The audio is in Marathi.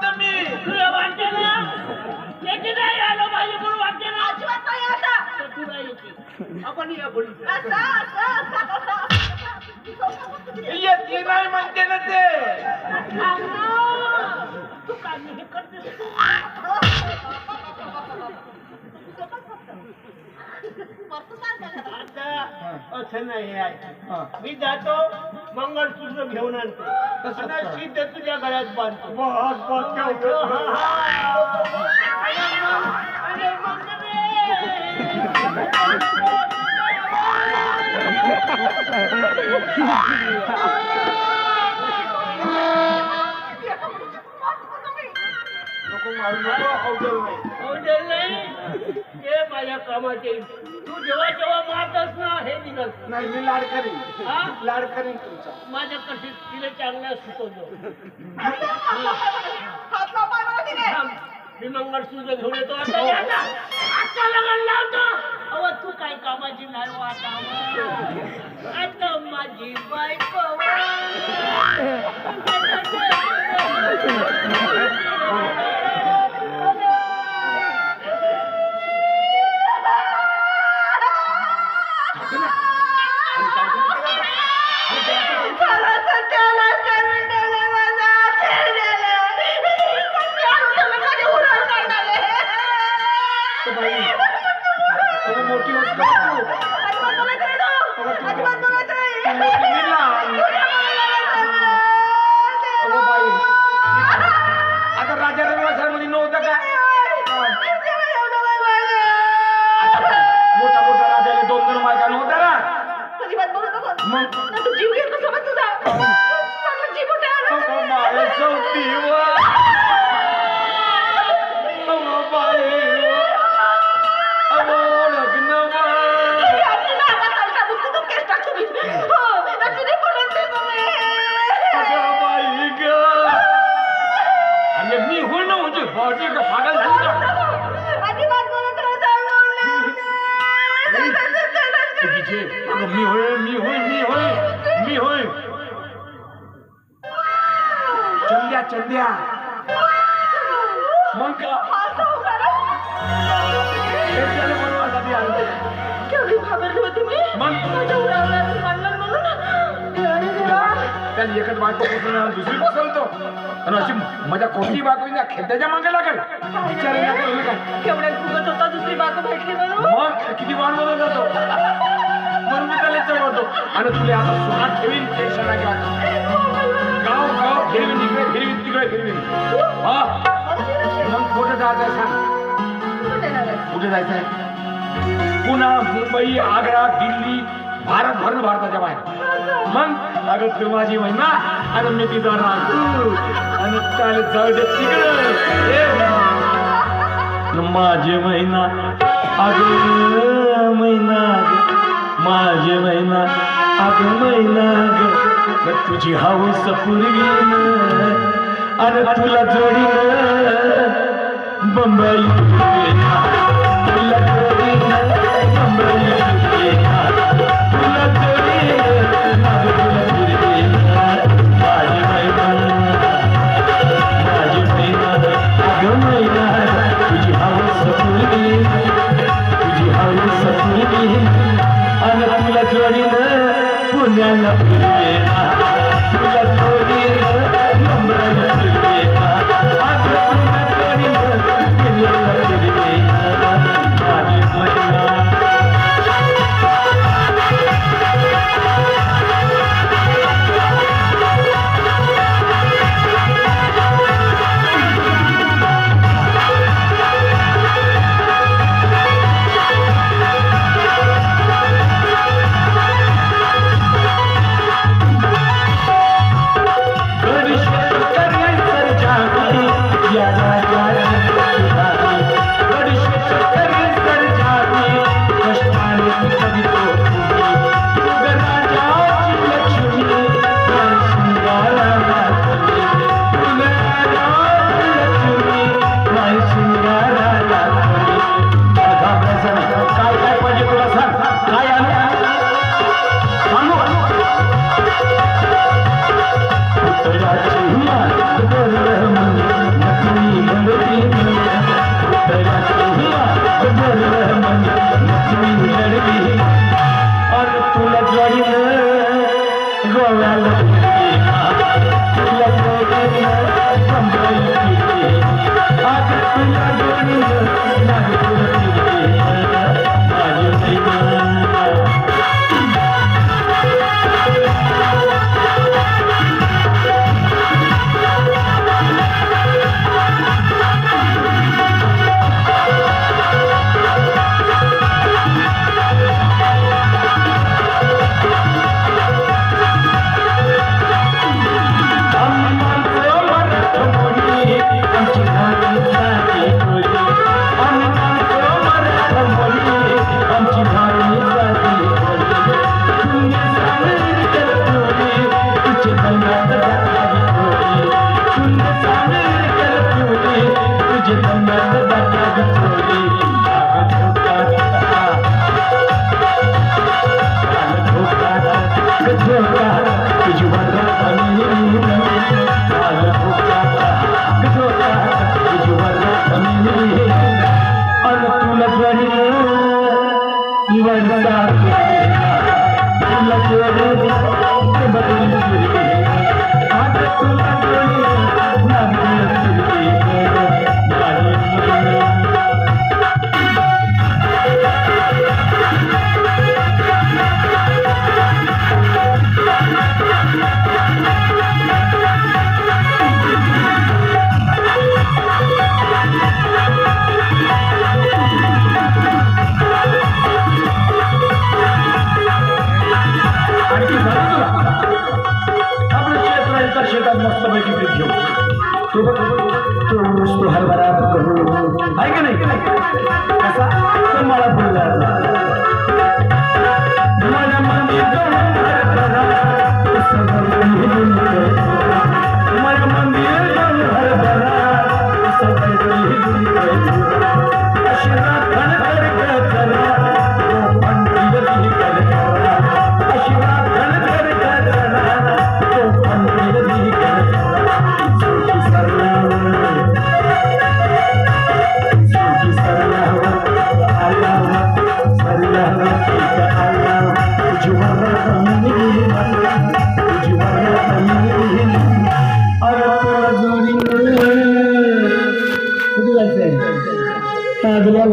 होतं मी. तुला वाटते ना याची नाही आलं पाहिजे म्हणून वाटते ना. अजिबात नाही आता. तर तू नाही येते. आपण या बोलू. येते नाही म्हणते ना ते. तू काय हे करतेस? आता असं नाही आहे. मी जातो मंगळसूत्र घेऊन आणतो आणि सिद्ध तुझ्या गळ्यात बांधतो. आणि मग नको मारू नको अवजल नाही. अवजल नाही हे माझ्या कामाचे. तू जेव्हा जेव्हा मारतस ना हे निघत नाही मी लाड करीन. हा? लाड करीन तुमचा. माझ्या कशी तिला चांगला सुचवतो. मी मंगळसूत्र घेऊन येतो. आता लग्न लावतो. अव तू काय कामाची नाही वाटा. आता माझी बायको मोठी होत आता राजा रविवासामध्ये नव्हतं का. मोठा मोठा राजाला 2-2 मायका नव्हता ना. मग जीव घेतो समज तुझा. जीव कुठे आला? मी होय ना म्हणजे पागल झाली का. मी होय मी होय मी होय मी होय. चंद्या चंद्या मग का बनवासाठी आणते. केवढी घाबरली होती मी. मग माझ्या उरावला म्हणून त्याला एकच बायको बसून दुसरी बसवतो आणि अशी माझ्या कोणती बायको खेळत्याच्या मागे लागेल. विचारायला करू काय केवढ्या फुगत होता दुसरी बायको भेटली म्हणून. मग किती वाण बोलत जातो म्हणून मी त्याला चढवतो. आणि तुला आता सुनात ठेवीन टेन्शन आहे का. गाव गाव फिरवीन इकडे फिरवीन तिकडे फिरवीन. हा मग कुठं जायचं सांग. कुठे जायचं आहे. पुणा मुंबई आग्रा दिल्ली भारतभर भारताच्या बाहेर. मग अगं तू माझी महिना आणि मी तिचा राहतो आणि चालेल जाऊ दे तिकडे. माझे महिना अगं महिना माझे महिना अगं महिना ग तुझी हाऊस पुरवीन आणि तुला जोडीन बंबई तुला जोडीन बंबई तुला जोडीन तुला पुरवीन माझी महिना अगं महिना तुझी हाऊस पुरवीन तुझी हाऊस पुरवीन आणि तुला जोडीन पुण्याला फिरवेन तुला जोडीन मुंबईला फिरवेन अगं तुला जोडीन पुण्याला फिरवेन माझी हरभरा आहे का नाही कसा मला बोलला